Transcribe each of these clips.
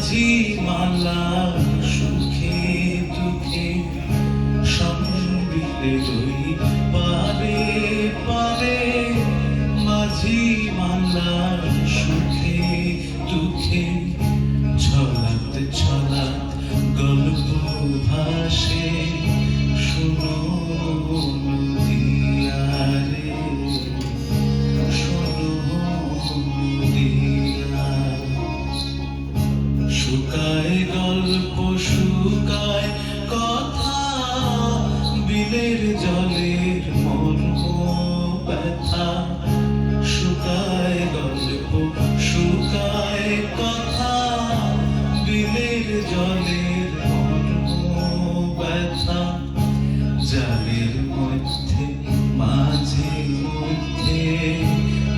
মাঝি মালা সুখে দুঃখে সম্মিলে দুই পারে পারে মাঝি মালা সুখে দুঃখে ছলাত ছলাত গল্প ভাসে শোনো নদিয়ারে শোনো নদিয়া শুকায় গল্প শুকায় কথা বিলের জলের মর্ম ব্যথা শুকায় গল্প শুকায় কথা বিলের জলের মর্ম ব্যথা জালের মধ্যে মাঝে মধ্যে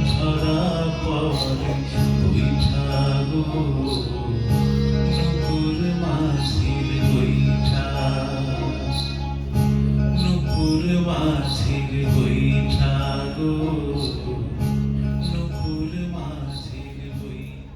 ধরা পড়ে বৈঠা গো নুপুর মাঝির বৈঠা নুপুর মাঝির বৈঠা গো নুপুর মাঝির বৈঠা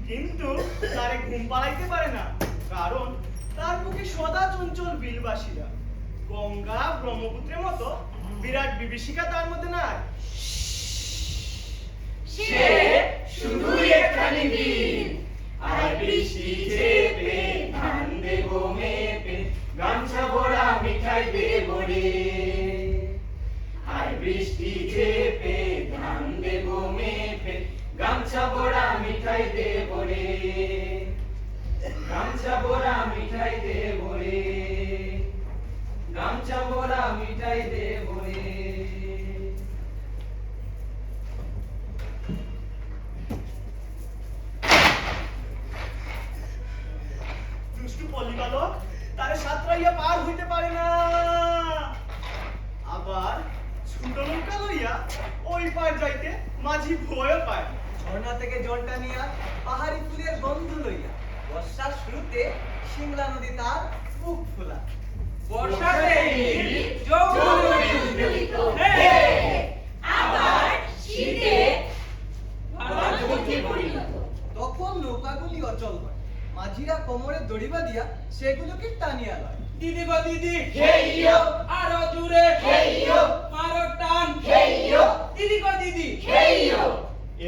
কিন্তু তারে ঘুম পাড়াইতে পারে না, কারণ তার বুকে সদা চঞ্চল বিলবাসীরা। গঙ্গা ব্রহ্মপুত্রের মতো বিরাট বিভীষিকা তার মধ্যে নাই। সে শুধুই একখানি বিল, আর বৃষ্টি চেপে ধান দেব মেপে গামছা ভরা মিঠাই দেব রে। আর বৃষ্টি চেপে ধান দেব মেপে গামছা ভরা মিঠাই দেব রে। গামছা ভরা মিঠাই দেব রে। গামছা ভরা মিঠাই দেব রে। দুষ্টু পল্লী বালক তারে সাঁতরাইয়া পার হইতে পারে না। আবার ছোট নৌকা লইয়া ওই পার যাইতে মাঝি ভয় পায়। ঝর্ণা থেকে জল টানিয়া পাহাড়ি ফুলের গন্ধ লইয়া বর্ষার শুরুতে সিমলা নদী তার বুক ফোলা। বর্ষাতে নীল যৌবনে উদ্বেলিত হে, আবার শীতে ভারতবর্ষে পরিণত। তখন নৌকাগুলি অচল হয়, মাঝিরা কোমরে দড়ি বাঁধিয়া সেগুলোকে টানিয়া লয়। দিদি গো দিদি হেইয়ো, আরো জোরে হেইয়ো, মারো টান হেইয়ো, দিদি গো দিদি হেইয়ো।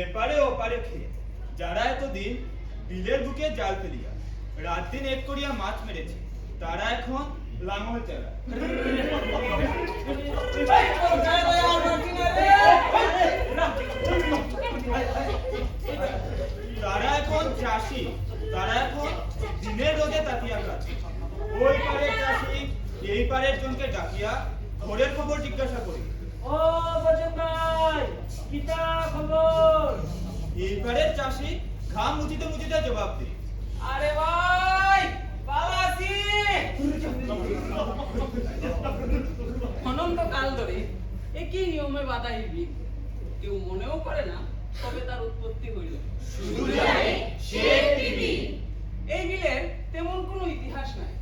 এপারে ওপারে খেয়ে যারা এতদিন বিলের বুকে জাল ফেলিয়া রাত দিন এক করিয়া মাছ মেরেছে, তারা এখন লাঙল চালা। তারা এখন চাষি, তারা এখন দিনের রোদে তাকিয়া খাচ্ছে। ওই পারের চাষি এই পারের জনকে ডাকিয়া ঘরের খবর জিজ্ঞাসা করি। ও বজন ভাই, কিতা খবর? এই পারের চাষি ঘাম মুছিতে মুছিতে জবাব দিই, আরে ভাই, ভালো আছি। অনন্ত কাল ধরে একই নিয়মে বাধা এই বিল, কেউ মনেও করে না তবে তার উৎপত্তি হইল। এই বিলের তেমন কোনো ইতিহাস নাই,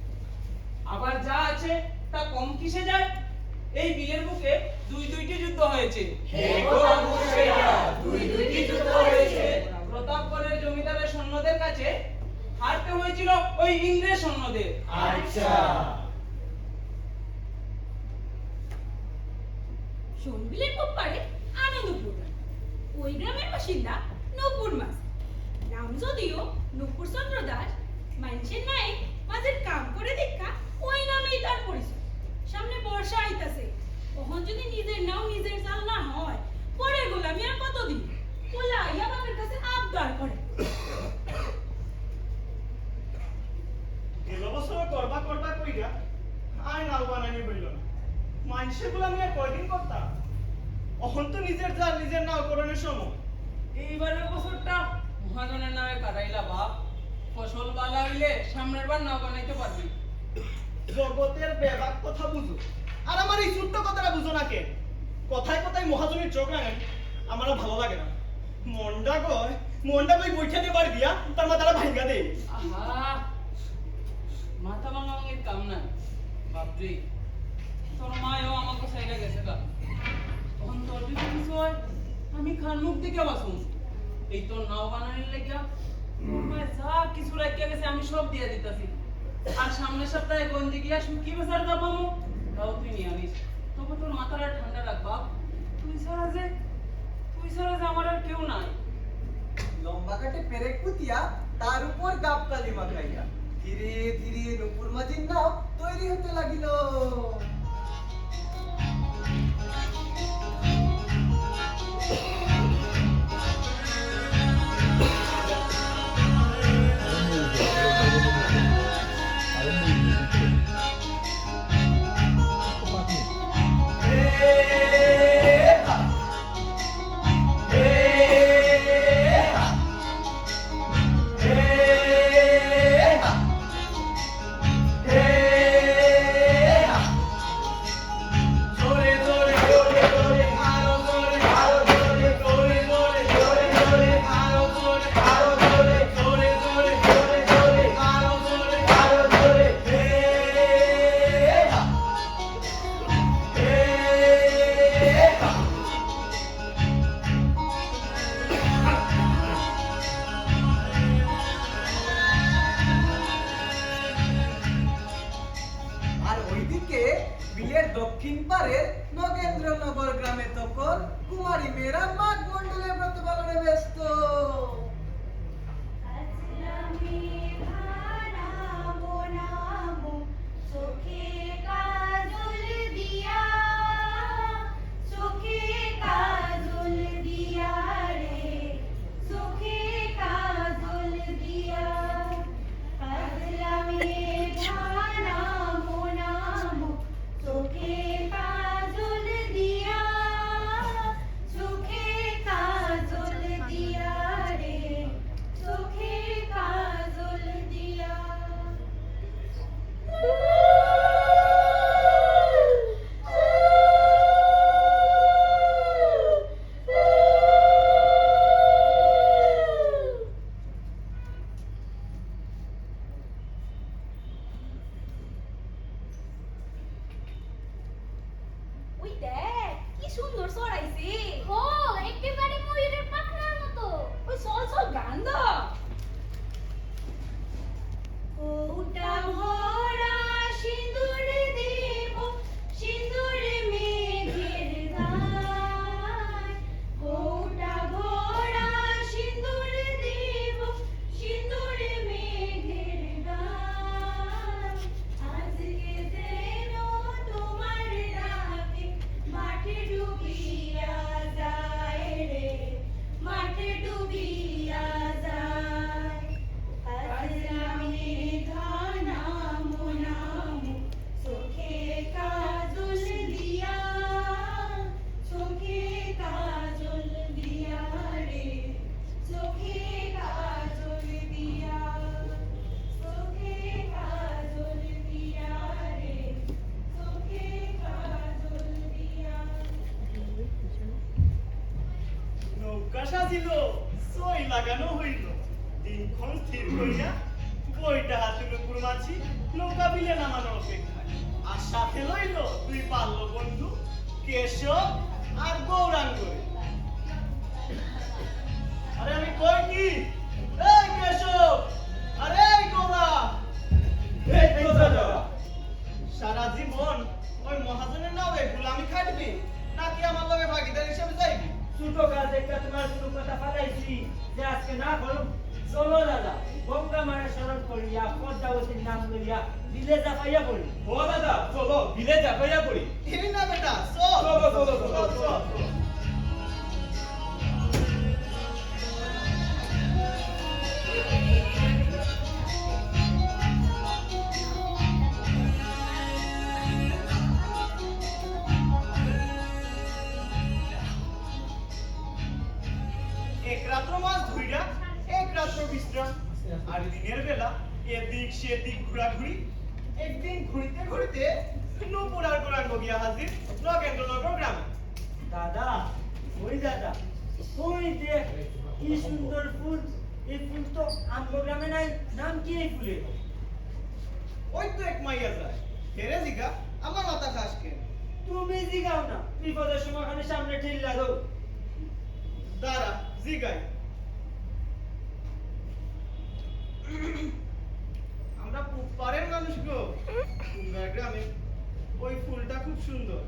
আবার যা আছে তা কম কিসে যায়। এই বিলের বুকে দুইটি যুদ্ধ হয়েছে। প্রতাপগড়ের জমিদারের সৈন্যদের কাছে হারতে হয়েছিল ওই ইংরেজ সৈন্যদের। সোনবিলের পারে আনন্দপুর গ্রাম। ওই গ্রামের বাসিন্দা নূপুর মাছ। নাম যদিও নূপুর চন্দ্র দাস, মানুষের নাই মাঝের কাম করে দেখা ওই নামেই তার পরিচয়। সামনে বর্ষা আইতাছে, কখন যদি নিজের নাও নিজের চাল না হয়, পরে গোলামি আর কতদিন? পোলা আইয়া বাপের কাছে আবদার করে। গেল বছর করবা কইরা আর নাও বানানি হইল না। মানুষে গোলামি আর কয়দিন করতাম? অহন তো নিজের জাল নিজের নাও করণের সময়। এইবারের বছরটা মহাজনের নামে কাটাইলা বাপ। ফসল বালা হইলে সামনের বার নাও বানাইতে পারবি। জগতের বেবাক কথা বুঝো, আর আমার এই ছোট্ট কথাটা বুঝো না কেন? কথায় কথায় মহাজনের চোখ রাঙান আমার আর ভালো লাগে না। মনটা কই বইটা দিয়ে বাড়ি দিয়া তার মাথাটা ভাঙ্গা দে। আহা, মাথা ভাঙাভাঙির কাম নাই বাপরে। তোর মায়ও আমাকে সাইডে গেছে গা। তখন তোর যদি কিছু হয় আমি খান মুখ দেখে বাসুন। এই তোর নাও বানানোর লেগা তোর মায়ের যা কিছু রাখিয়া গেছে আমি সব দিয়ে দিতাছি। আর সামনের সপ্তাহে গঞ্জি গিয়া শুকি বেচার দা পামু, তাও তুই নিয়ে আনিস। তবে তোর মাথাটা ঠান্ডা রাখ বাপ। তুই ছাড়া যে আমার আর কেউ নাই। লম্বা কাটে পেরেক পুতিয়া তার উপর গাবকালি মাখাইয়া ধীরে ধীরে নূপুর মাঝির নাও তৈরি হতে লাগিল। আর ওইদিকে বিলের দক্ষিণ পারের নগেন্দ্রনগর গ্রামে তখন কুমারী মেয়েরা মাঘ মণ্ডলে ব্রত পালনে ব্যস্ত। ওই দেখ কি সুন্দর সরাইছে। ও একেবারে ময়ূরের পাখনার মতো। ওই চল গান দা। ওটা ভরা সিঁদুর দেব, সিঁদুর মেঘের গায়। ওটা ভরা সিঁদুর দেব, সিঁদুর মাঠে ডুবিয়া যায় রে, মাঠে ডুবিয়া যায়। আজ আমি ধানামো নামো, চোখে কাজল দিয়া, চোখে কাজল দিয়া রে, চোখে কাজল দিয়া, চোখে কাজল দিয়া রে, চোখে কাজল দিয়া। নৌকা সাজিল, সই লাগানো হইল, দিনক্ষণ স্থির করিয়া বইটা হাতে নুপুর মাছি নৌকা বিলে নামানোর অপেক্ষায়। আর সাথে লইল দুই বাল্য বন্ধু কেশব আর গৌরাঙ্গ। আরে আমি কই কি, এই কেশব, আরে এই গৌরাঙ্গ, এই তো দাদা। সারা জীবন ওই মহাজনের নামে গোলামি খাটবি নাকি আমার লগে ভাগিদার হিসেবে যাইবি? ছোট কাজ একটা তোমার শুরু কথা ফালাইছি যে আজকে না করো। চলো দাদা, গঙ্গা মায়ের স্মরণ করিয়া পদ্মাবতীর নাম লইয়া বিলে চাপাইয়া পড়ি। ও দাদা, চলো বিলে চাপাইয়া পড়ি। এই না বেটা, চল চলো, চলো, চলো, চল। এক রাত্র মাছ ধইরা এক রাত্র বিশ্রাম, আর দিনের বেলা এদিক সেদিক ঘোরাঘুরি। একদিন ঘুরিতে ঘুরিতে নূপুর আর গৌরাঙ্গ গিয়া হাজির নগেন্দ্রনগর গ্রামে। দাদা, ওই দাদা, ওই যে কি সুন্দর ফুল, এই ফুল তো আমগো গ্রামে নাই, নাম কি এই ফুলের? ওই তো এক মাইয়া যায়, হেরে জিগা আমার মাথা খাস কেন? তুমি জিগাও না, বিপদের সময় খালি সামনে ঠেল্লা দাও। দাঁড়া জিগাই। আমরা পাড়ের মানুষ গো, কুঙ্গার গ্রামে। ওই ফুলটা খুব সুন্দর,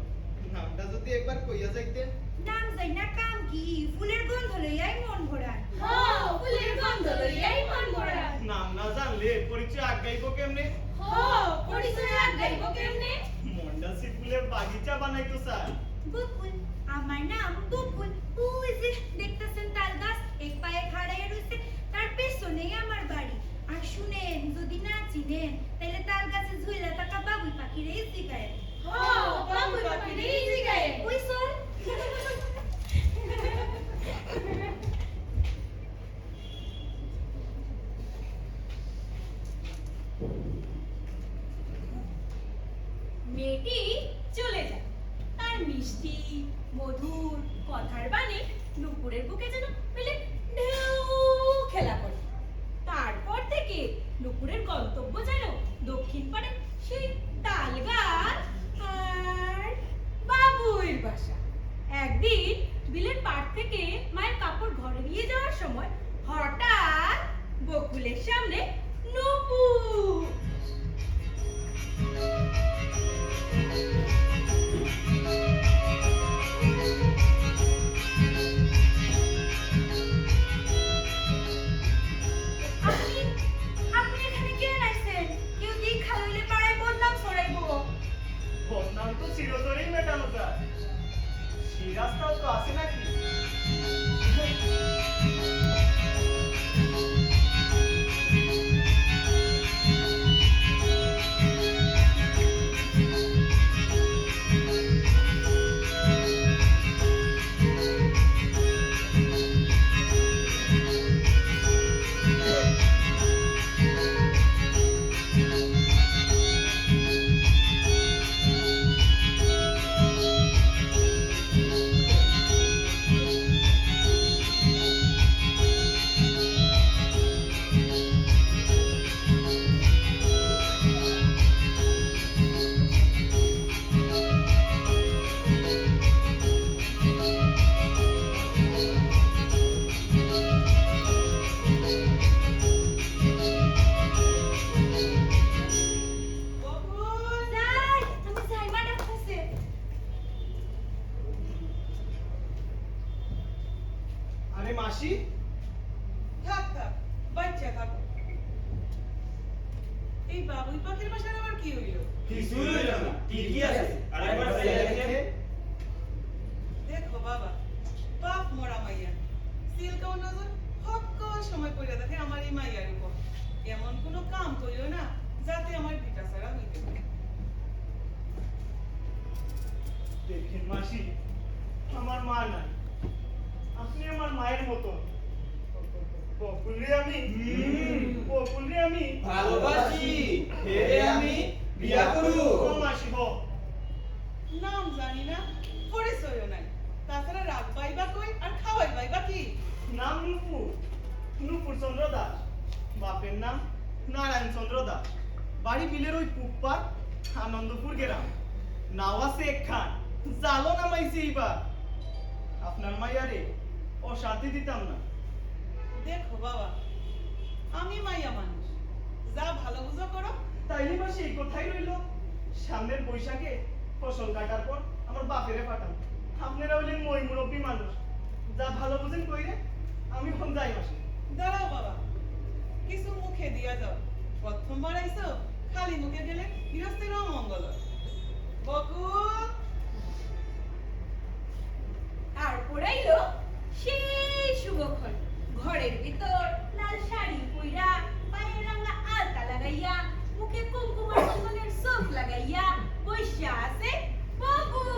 নামটা যদি একবার কইয়া যাইতে। নাম যাই না কাম কি, ফুলের গন্ধ লইয়াই মন ভরায়। হ্যাঁ, ফুলের গন্ধ লইয়াই মন ভরায়। নাম না জানলে পরিচয় আগাইবো কেমনে? হ্যাঁ, পরিচয় আগাইবো কেমনে? মন্ডাসি ফুলের বাগিচা বানাইতো স্যার। বকুল, আমার নাম বকুল। ওই যে দেখতেছেন তাল গাছ, এক পায়ে খাড়াইয়া রইছে, তার পেছনেই আমার বাড়ি। আর শুনেন, যদি না চিনেন তাহলে তাল গাছে ঝুইলা থাকা বাবুই পাখিরে জিগায়। হ্যাঁ, বাবুই পাখিরে জিগায়। ওই চল। মেয়েটি চলে যায়, তার মিষ্টি মধুর কথার বাণী নুপুরের বুকে যেন পেলে ঢেউ খেলা করে। তারপর থেকে নুপুরের গন্তব্য যেন দক্ষিণ পাড়ে সেই তাল গাছ আর বাবুইর বাসা। একদিন বিলের পাড় থেকে মায়ের কাপড় ঘরে নিয়ে যাওয়ার সময় হঠাৎ বকুলের সামনে নুপুর। আপনি এখানে কেন আইছেন? কেউ দীক্ষা লইলে পাড়ায় বদনাম ছড়াইবো। বদনাম তো চিরতরেই মেটানো যায়, সেই রাস্তাও তো আছে নাকি? মাসি থাক থাক, বাচ্চা থাকো। এই বাবুই পাখির বাসার আবার কি হইল? কিছুই হইল না, ঠিকই আছে। আরেকবার চাইয়া দেখে। চিলকাও নজর সকল সময় পড়ে থাকে আমার এই মাইয়ার উপর। এমন কোনো কাম করিও না যাতে আমার ভিটা ছাড়া হইতে পারে। দেখেন মাসি, আমার মা নাই, আপনি আমার মায়ের মতো। বকুলরে আমি ভালোবাসি, হেরে আমি বিয়া করু। ও মাসি হ। নাম জানি না, পরিচয়ও নাই, তাছাড়া রাখবাই বা কই আর খাওয়াইবাই বা কি? নাম নুপুর চন্দ্র দাস, বাপের নাম নারায়ণ চন্দ্র দাস, বাড়ি বিলের ওই পুপ্পার আনন্দপুর গ্রাম। নাও আছে একখান, জালো নামাইছে এইবার। আপনার মাইয়ারে অশান্তি দিতাম না। দেখো বাবা, আমি মাইয়া মানুষ, যা ভালো বুঝো করো। তাইলে মাসি এই কথাই রইল, সামনের বৈশাখে ফসল কাটার পর আমার বাপেরে পাঠান। আপনারা হইলেন মই মুরব্বী মানুষ, যা ভালো বুঝেন কইরে। আমি এখন যাই মাসি। দাঁড়াও বাবা, কিছু মুখে দিয়া যাও। প্রথমবার আইছো, খালি মুখে গেলে গৃহস্থের অমঙ্গল হয়। বকুল, আর পড়াইলো সেই শুভক্ষণ। ঘরের ভিতর লাল শাড়ি পইরা, পায়ে রাঙা আলতা লাগাইয়া, মুখে কুমকুমার চন্দনের চোখ লাগাইয়া বইসা আছে বকুল।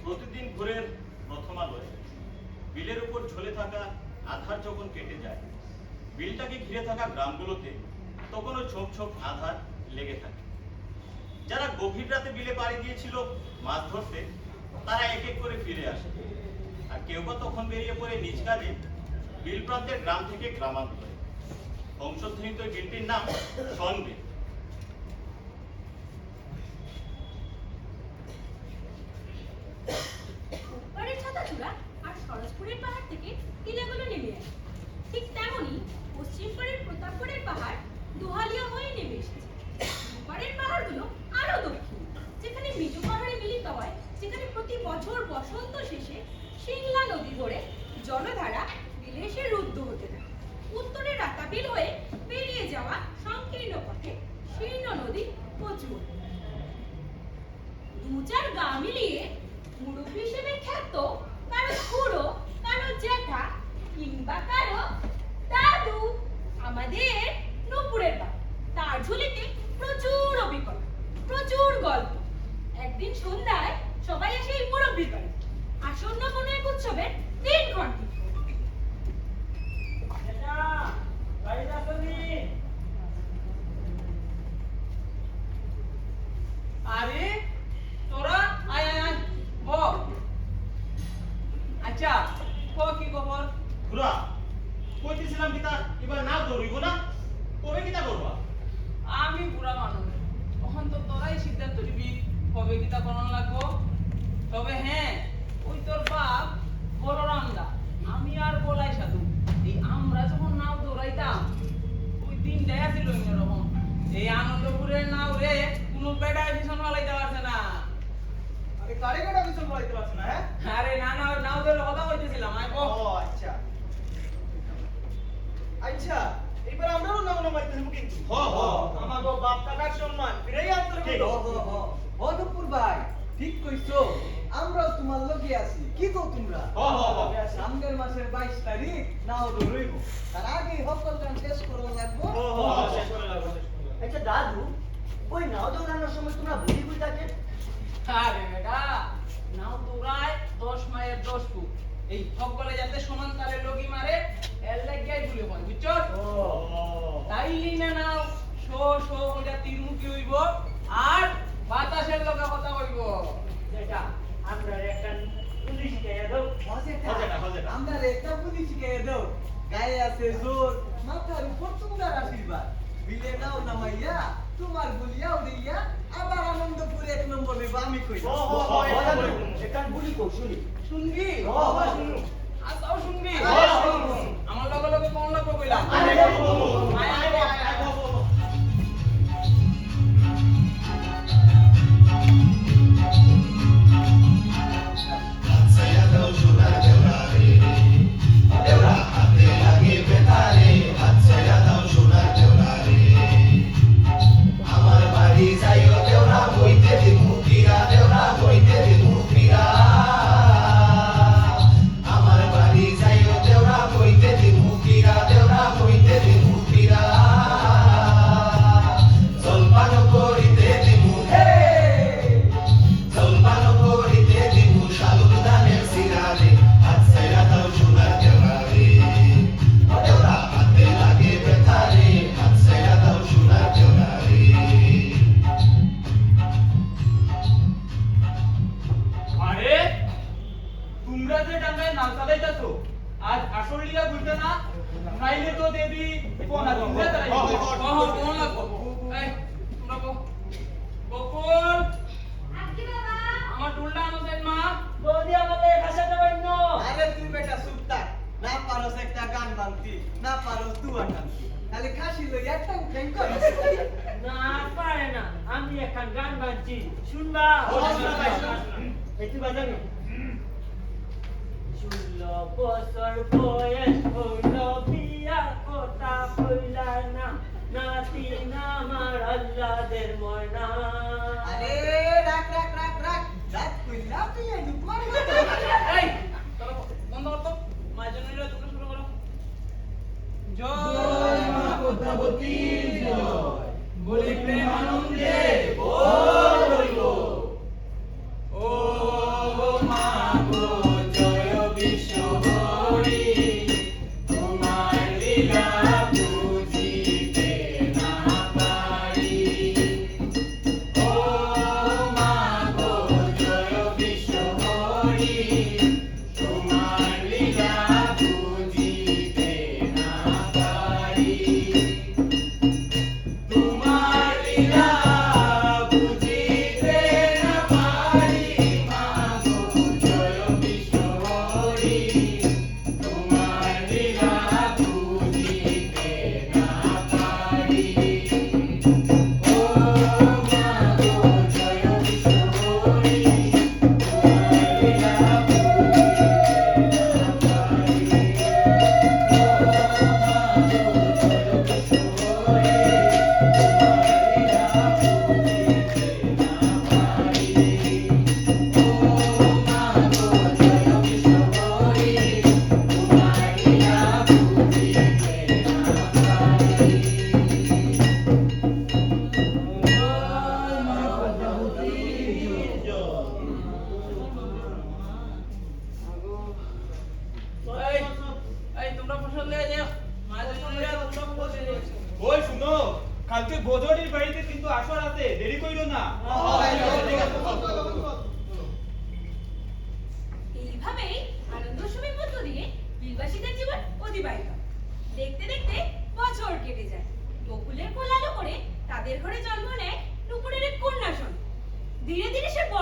প্রতিদিন ভোরের প্রথম আলোয় বিলের উপর ঝুলে থাকা আধার যখন কেটে যায়, বিলটাকে ঘিরে থাকা গ্রামগুলোতে তখনও ছোপ ছোপ আধার লেগে থাকে। যারা গভীর রাতে বিলে পাড়ি দিয়েছিল মাছ ধরতে, তারা এক এক করে ফিরে আসে, আর কেউ বা তখন বেরিয়ে পড়ে নিজ কাজে বিল প্রান্তের গ্রাম থেকে গ্রামান্তরে। বংশোদ্ধারিত বিলটির নাম সনবিল। উপরের ছাতাচূড়া আর সরসপুরের পাহাড় থেকে টিলাগুলো নেমে আসে। ঠিক তেমনি পশ্চিম পাড়ের প্রতাপগড়ের পাহাড় দোহালিয়া হয়ে নেমে এসেছে। দুপাড়ের পাহাড়গুলো আরো দক্ষিণ, যেখানে মেজো পাহাড়ে মিলিত হয়, যেখানে প্রতি বছর বসন্ত শেষে সিংলা নদী ধরে জলধারা বিলে এসে রুদ্ধ হতে থাকে। উত্তরে রাতাবিল হয়ে পেরিয়ে যাওয়া সংকীর্ণ পথে শীর্ণ নদী প্রচুর। দু চার গা মিলিয়ে মুরব্বী হিসেবে খ্যাত কারো খুড়ো, কারো জ্যাঠা কিংবা কারো দাদু আমাদের নূপুরের বাপ। তার ঝুলিতে প্রচুর অভিজ্ঞতা, প্রচুর গল্প। একদিন সন্ধ্যায় সবাই এসে এই মুরব্বীর বাড়ি, আসন্ন কোনো এক উৎসবের দিনক্ষণ ঠিক। এটা বাড়িতে আসনি? আরে তোরা আয় আয় আয় ব আচ্ছা কি খবর? ঘুরা কইতেছিলাম কিতা এবার না দৌড়িব না কবে কিতা করবা আমি বুড়া মানুষ তখন তো তোরাই সিদ্ধান্ত নিবি কবে কিতা করণ লাগবো। তবে হ্যাঁ ওই তোর বাপ বলরাম দা আমি আর বলাই সাধু এই আমরা যখন নাও দৌড়াইতাম ওই দিনটাই আছিল অন্যরকম। এই আনন্দপুরের নাও রে কোনো বেড়ায় ভীষণ পালাইতে পারছে না। আরে কারিগরটা কিছু বলাইতে পারছ না হ্যাঁ? আরে না না ওই নাও ধরে কথা কইতেছিলাম আয় ও আচ্ছা আচ্ছা এবার আমরাও নাও নামাইতে হইব কিন্তু হ হ আমার বাপ কাকার সম্মান ফিরেই আনতে ঠিক। হইব। ও দুপুর ভাই ঠিক কইছো, আমরাও তোমার লগে আছি। কি কও তোমরা? হ হ হ সামনের মাসের 22 তারিখ নাও ধরইব, তার আগে সকল গান শেষ করা লাগবো। ও হ শেষ করে লাগবে। আচ্ছা দাদু, ওই নাও দৌড়ানোর সময় তোমরা বুঝি বুঝি থাকে? আরে বেটা নাও দৌড়ায় 10 মায়ের 10 ফুট এই সকলে যাতে সমান তালে লগি মারে এর লাগিয়াই বলে হয় বুঝছো? তাইলি না নাও শো শো ওটা তীরমুখী হইব আর বাতাসের লগে কথা কইব। যেটা আমরা একটা পুলিশ গায়ে দাও। হজেটা, হজেটা, হজেটা। আমরা একটা পুলিশ গায়ে দাও, গায়ে আছে জোর, মাথার উপর তোমার আশীর্বাদ। বিলে নাও নামাইয়া তোমার গুলিয়া উড়িয়া আবার আনন্দপুরে 1 নম্বর হইব, আমি কই। ও হ হ এটা বলবো। এটা বুলি কৌশলী। শুনবি? হ হ শুনু। আসাও শুনবি? হ, শুনবো। আমার লগে লগে কোন লাগবে কইলাম? আরে বাবু আয় আয় আয় আয়। হাতছায়া দাও সোনার দেওরা রে দেওরা হাতে লাগে বেতারে হাতছায়া দাও সোনার দেওরা রে আমার বাড়ি যাইও দেওরা বইতে দিমু ফিরা দেওরা বইতে দিমু ফিরা আমার বাড়ি যাইও দেওরা বইতে দিমু ফিরা দেওরা বইতে দিমু ফিরা জলপান করিতে দিমু হে জলপান করিতে দিমু শালুর ধানের সিরারে হাত ছাইরা দাও সোনার দেওরা রে দেওরা হাতে লাগে ব্যথা রে হাত ছাইরা দাও সোনার দেওরা রে আরে তোমরা যে ডাঙ্গায় নাম চালাইতাছো আজ আসল লিগা বুঝতে না নাইলে তো দেবী কোনা তোমরা তারাই ওহ কোন লাগবো? এই তোমরা বকুল আজকে বাবা আমার টুলটা আনো দেন মা। বৌদি আমাদের ভাষাটা বন্য। আরে তুই বেটা চুপ থাক, না পারোস একটা গান বানতি, না পারোস দুয়া টানতি, খালি খাসি লইয়া ট্যাং ট্যাং করিস। না পারে না, আমি এখন গান বাজছি শুনবা? একটু বাজাবি? 16 বছর বয়স হইল বিয়া কথা কইলা না, নাতি আমার আল্লাদের ময়না। আরে রাখ রাখ রাখ রাখ, রাখ কইলা তুই এই দুঃখ মারি। এই তোরা বন্ধ কর তো মায়ের জন্য নিলে তোমরা শুরু করো। জয় মা পদ্মাবতীর জয় বলি প্রেম আনন্দে বল হইব। ও মা গো জয় বিশ্বহরি তোমার লীলা বুঝিতে না পারি। ও মা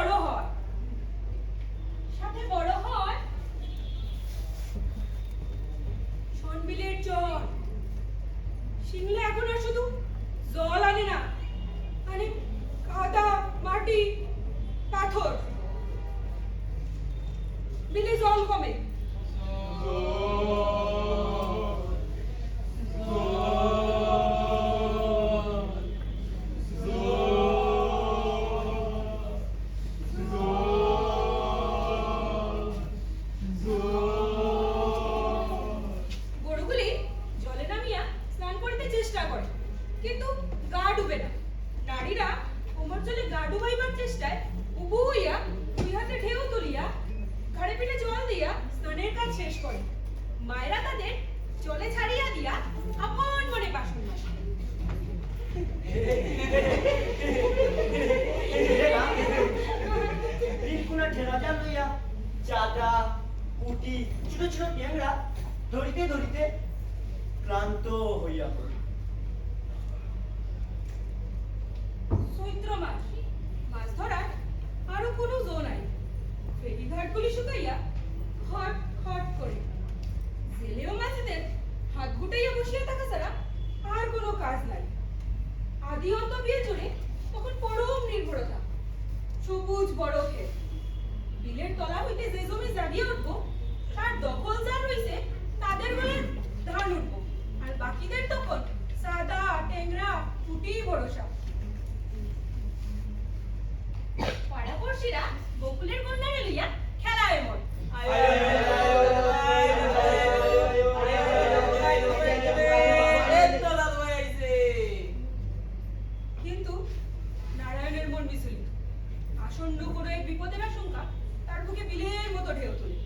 বড় হয়, সাথে বড় হয় শোনবিলের চর। শিমলা এখন আর শুধু জল আনে না, আনে কাদা, মাটি, পাথর। বিলে জল কমে, গরুগুলি জলে নামিয়া স্নান করিতে চেষ্টা করে, কিন্তু গা ডুবে না। নারীরা কোমর জলে গা ডুবাইবার চেষ্টায় উবু হইয়া দুই হাতে ঢেউ তুলিয়া ঘাড়ে পিঠে জল দিয়া স্নানের কাজ শেষ করে। মায়েরা তাদের জলে ছাড়িয়া দিয়া আপন মনে বাসন মাজে। রিকুনা ঠেলা জাল লইয়া চাদা, পুটি, ছোট ছোট ট্যাংরা ধরিতে ধরিতে ক্লান্ত হইয়া পড়ে। চৈত্র মাস, মাছ ধরার আরো কোনো জো নাই। ফেরিঘাটগুলি শুকাইয়া খট খট করে। জেলেও মাঝিদের হাত গুটাইয়া বসিয়া থাকা ছাড়া আর কোনো কাজ নাই। আদি অন্ত বিয়ে জুড়ে তখন পরম নির্ভরতা। সবুজ বড় ক্ষেত, বিলের তলা হইতে যে জমি জাগিয়ে উঠবো তার দখল যার রইছে তাদের বলে ধান উঠবো, আর বাকিদের তখন সাদা, টেংরা, পুটি ভরসা। পাড়াপড়শিরা বকুলের কন্যারে লইয়া খেলায় মন। কিন্তু নারায়ণের মন বিচলিত। আসন্ন কোনো এক বিপদের আশঙ্কা তার বুকে বিলের মতো ঢেউ তোলে।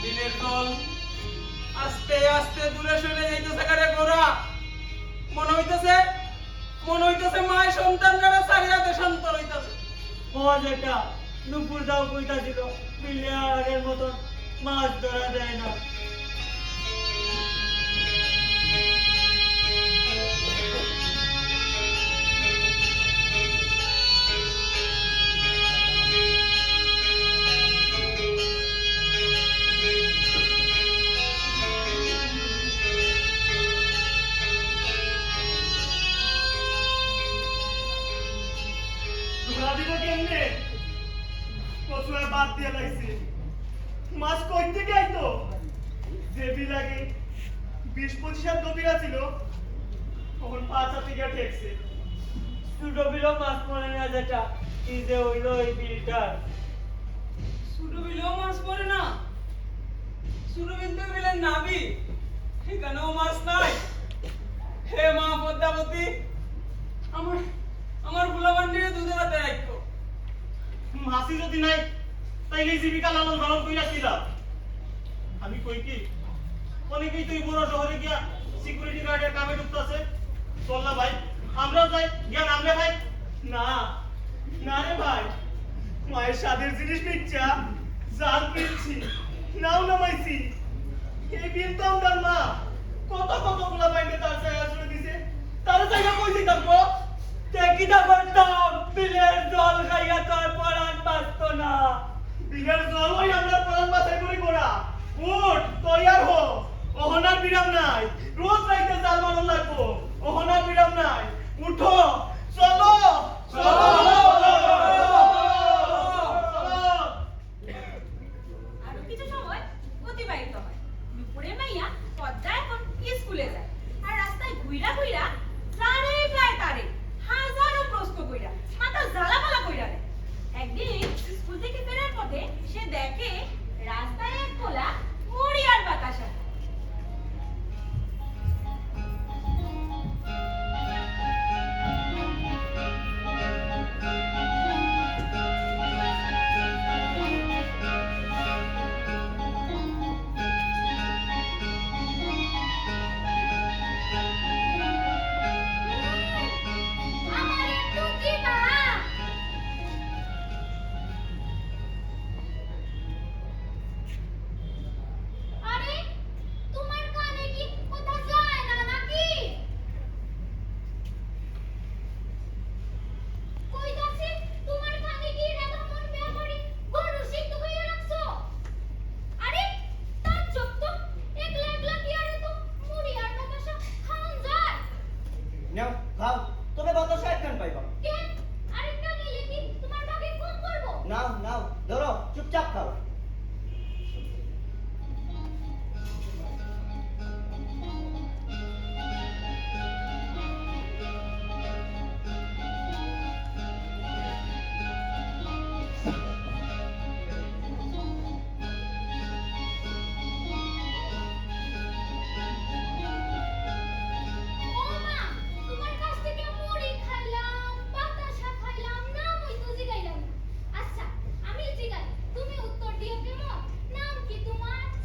বিলের জল আস্তে আস্তে দূরে সরে যাইতেছে কারে গোরা। মনে হইতেছে মায়ের সন্তানরা ছাড়িয়া দেশান্তর হইতাছে। ও যেটা নুপুর দাও কইতাছিল বিলে আগের মতন মাছ ধরা দেয় না। ধরা দিব কেমনে? কচুয়ায় বাদ দিয়ে লাইছে। মাছ কই থেকে আইতো? যে বিল আগে 20-25 হাত গভীর ছিল, তখন 5 হাতে গিয়ে ঠেকছে। ছোট বিলেও মাছ পড়ে না যেটা, কি যে হইলো এই বিলটার। ছোট বিলেও মাছ পড়ে না? ছোট বিল তো বিলের নাবি, এখানেও মাছ নাই। হে মা পদ্মাবতী, আমার গুলাবান্ডিরে দুধের হাতে রাখতো। মাসি যদি নাই তাইলে জীবিকা লালন পালন কইরাছিলাম। আমি কই কি অনেকেই তুই বড় শহরে গিয়া সিকিউরিটি গার্ডের কামে ঢুকতাছে। চল না ভাই, আমরাও যাই, গিয়া নামলে ভাই। না না রে ভাই, মায়ের স্বাদের জিনিস নিচ্ছা, জাল কিনছি, নাও নামাইছি। এই বিল তো আমার মা কত গুলা বাইন্ডে তার জায়গা ছুড়ে দিছে, তার জায়গা কই দিতাম গো? কিটা করতাম, বিলের জল খাইয়া তোর পরাণ বাঁচত না। বিলের জল ওই আমরা প্রাণ বাঁচাই করি গোড়া। উঠ তৈয়ার হো, অহনার বিরাম নাই। রোজ রাইতে জাল মারন লাগবো, অহনার বিরাম নাই। উঠো, চলো আরো কিছু সময় অতিবাহিত হয়। দুপুরে মাইয়া পদ্মা এখন স্কুলে যায়, আর রাস্তায় ঘুইরা ঘুইরা তারে প্রায় তারে হাজারো প্রশ্ন কইরা মাথা জ্বালাপালা কইরা দেয়। একদিন স্কুল থেকে ফেরার পথে সে দেখে রাস্তায় এক কোলা মরিয়ার বাতাসা।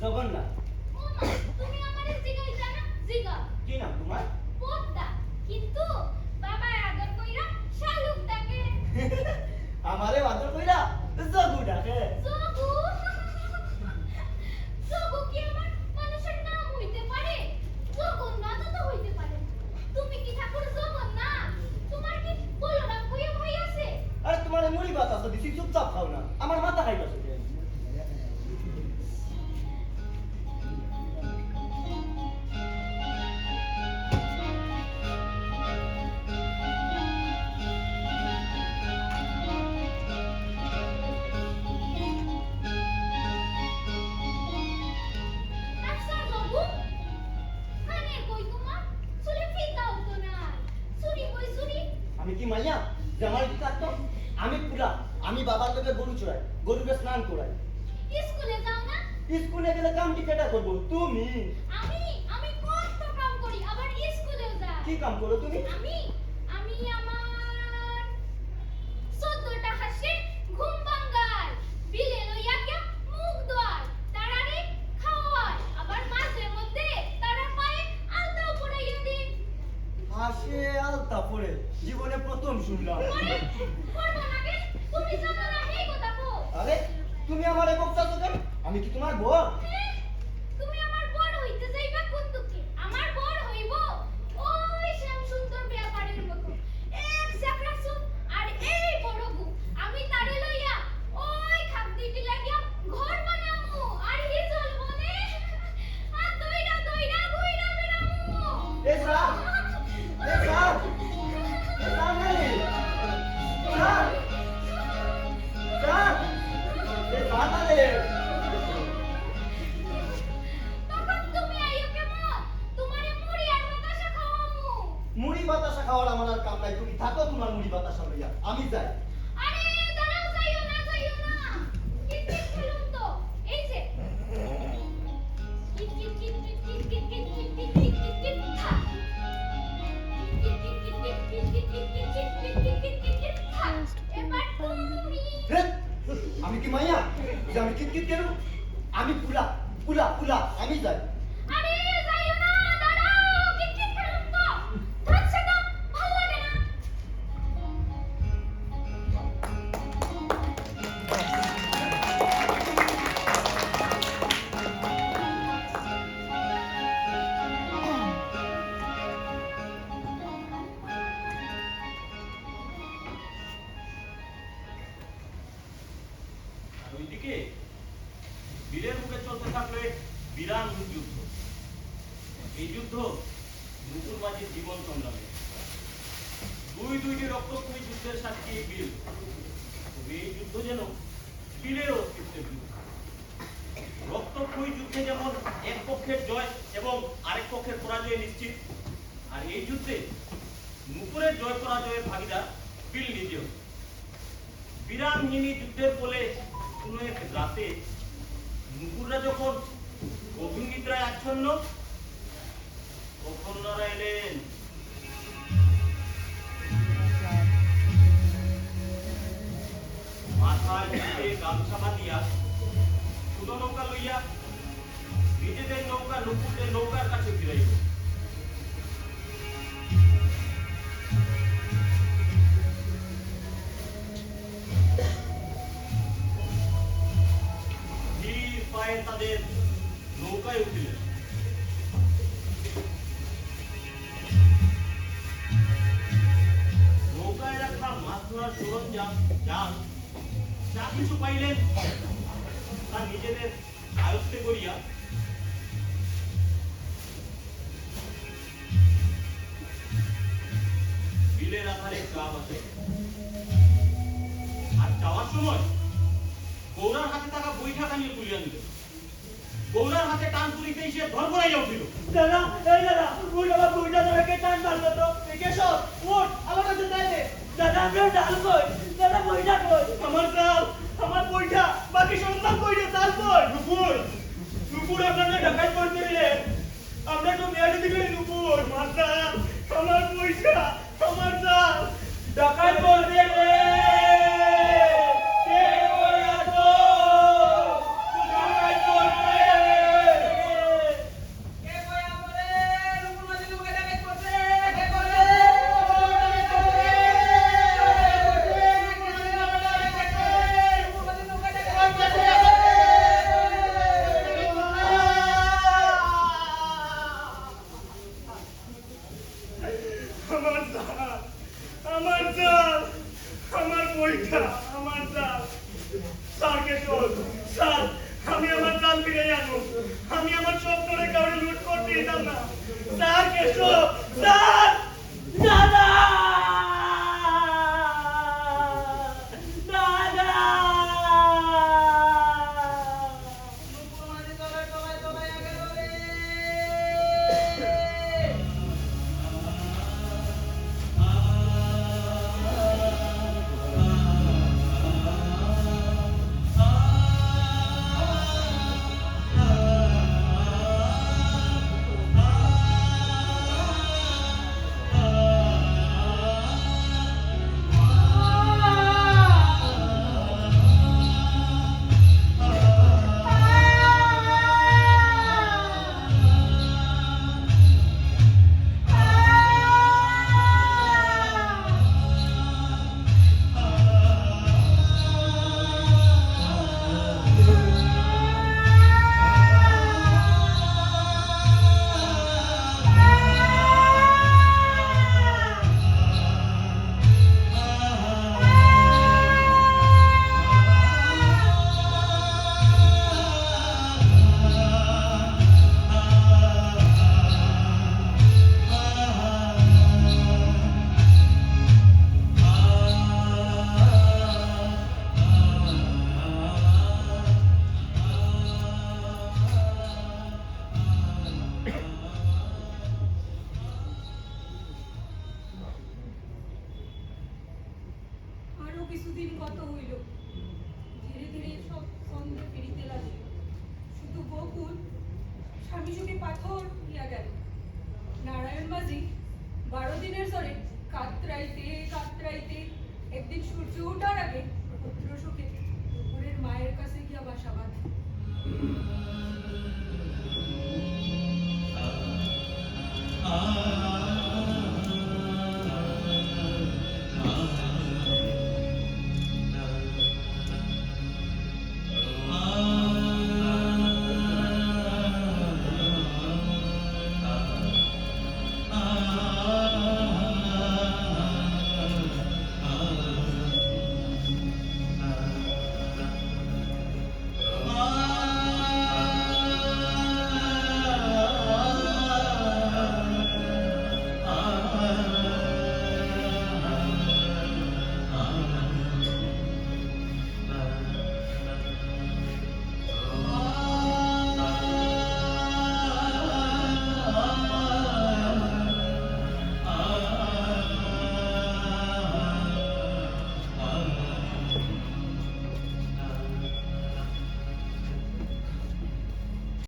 জগন্নাথ। ও মা, তুমি আমারে জিগাইতা না? জিগাও। কি নাম তোমার? পদ্মা। কিন্তু বাবা আদর কইরা শালুক ডাকে। আমারে আদর কইরা জগু ডাকে। জগু। জগু কি আমার মানুষের নাম হইতে পারে? জগন্নাথ তো হইতে পারে। তুমি কি ঠাকুর জগন্নাথ? তোমার কি বলরাম কইয়া ভাই আছে? আরে তোমার মুড়ি বাতাস দিছি, চুপচাপ খাও না, আমার মাথা খাইতাছে। আচ্ছা জগু, কানে কই তোমার? চুলে ফিতাও তো নাই। চুরি কই চুরি? আমি কি মাইয়া যে আমার কি থাকতো? আমি পুরা, আমি বাবার লোকে গরু চড়াই, গরুকে স্নান করাই। স্কুলে যাও না? স্কুলে গেলে কাম কি কেটা করবো? তুমি আমি কত কাম করি, আবার স্কুলেও যাই। কি কাম করো তুমি? আমি আমার 14টা হাসে ঘুম ভাঙাই, বিলে লইয়া গিয়া মুখ ধোয়াই, তারারে খাওয়াই, আবার মাঝে মধ্যে তারা পায়ে আলতাও পরাইয়া দিন। হাসে আলতা পরে জীবনে প্রথম শুনলাম। পরে করবা নাকি? তুমি জানো না এই কথা কো? আরে তুমি আমারে বকতাছো কেন? আমি কি তোমার বউ? তুমি আমার বড় হইতে যাইবা কুতুকে, আমার বড় হইব ওই শ্যাম সুন্দর ব্যাপারের মতো এক চাকরা সুন আর এই বড় গু, আমি তারে লইয়া ওই খাদ্যিটি লাগিয়া ঘর বানামু আর হিজল বনে আর দইরা দইরা ঘুইরা বেড়ামু। এ সাপ, এ সাপ, এ সাপ নাকি? সাপ, সাপ, এ সাপ নাকি? তখন তুমি আইও কেমন? তোমারে মুড়ি আর বাতাসা খাওয়ামু। মুড়ি বাতাসা খাওয়ার আমার আর কাম নাই, তুমি থাকো তোমার মুড়ি বাতাসা লইয়া, আমি যাই। আরে দাঁড়াও, যাইও না কিট কিট খেলুন তো এই যে কিট কিট কিট কিট কিট কিট কিট কিট কিট কিট কিট কিট খা কিট কিট কিট কিট কিট কিট কিট কিট কিট কিট কিট কিট কিট কিট খা। এবার তুমি হে, আমি কি মাইয়া যে আমি কিট কেন? আমি পুরা পুরা পুরা, আমি যাই। আরে যাইও না, দাঁড়াও, কিট কিট খেলুন তো থাকছে তো ভালো লাগে না। আর ওইদিকে বীরের মুখে চলতে থাকলে বিরান যুদ্ধ। এই যুদ্ধ নুপুর মাঝির জীবন সংগ্রামে। দুইটি রক্তক্ষয়ী যুদ্ধের সাক্ষী এই বিল। তবে এই যুদ্ধ যেন বিলের অস্তিত্বের যুদ্ধ। রক্তক্ষয়ী যুদ্ধে যেমন এক পক্ষের জয় এবং আরেক পক্ষের পরাজয় নিশ্চিত, আর এই যুদ্ধে নুপুরের জয় পরাজয়ের ভাগিদার বিল নিজেও। বিরামহীনী যুদ্ধের ফলে কোনো এক রাতে নুপুররা যখন গভীর নিদ্রায় আচ্ছন্ন, তখন ওনারা এলেন। মাথায় পিঠে গামছা বাঁধিয়া ছোট নৌকা লইয়া নিজেদের নৌকা নুপুরদের নৌকার কাছে ফিরাইল। ধীর পায়ে তাদের নৌকায় উঠিলেন। নৌকায় রাখা মাছ ধরার সরঞ্জাম, জাল, যা কিছু পাইলেন তা নিজেদের আয়ত্তে করিয়া বিলের আধারে গা বাঁধে। আর যাওয়ার সময় গৌরার হাতে থাকা বৈঠা নিয়ে তুলিয়া নিল। গৌরার হাতে টান তুলিতেই সে ধরপড়াইয়া উঠিল। দাদা, এই দাদা, ওই আমার বইটা ধরে টান মারলো তো। কেশব, ওঠ, আমার কাছে যাই দে। দাদা, আমার ডাল কই? দাদা, বইটা কই? আমার ডাল, আমার বইটা, বাকি সন্তান কই রে? ডাল কই? নুপুর, নুপুর আপনাকে ঢাকায় করতে দিলে। আমরা তো মেয়াদে দিলে নুপুর। মাতা, আমার বইটা, আমার ডাল, ঢাকায় করতে দিলে। কে কইরা তো? ঢাকায় করতে দিলে। আমার চাল স্যার কেশব স্যার আমি আমার চাল ফিরে আনো আমি আমার স্বপ্নরে কাউরে লুট করতে দিতাম না স্যার কেশব স্যার দাদা দাদা তোমাদের তলায় তলায় তলায় গেল রে আরো কিছুদিন কত হইল ধীরে ধীরে সব সন্ধ্যে ফিরিতে লাগিল শুধু বকুল স্বামী সুখে পাথর হইয়া গেল নারায়ণ মাঝি 12 দিনের ধরে কাতরাইতে কাতরাইতে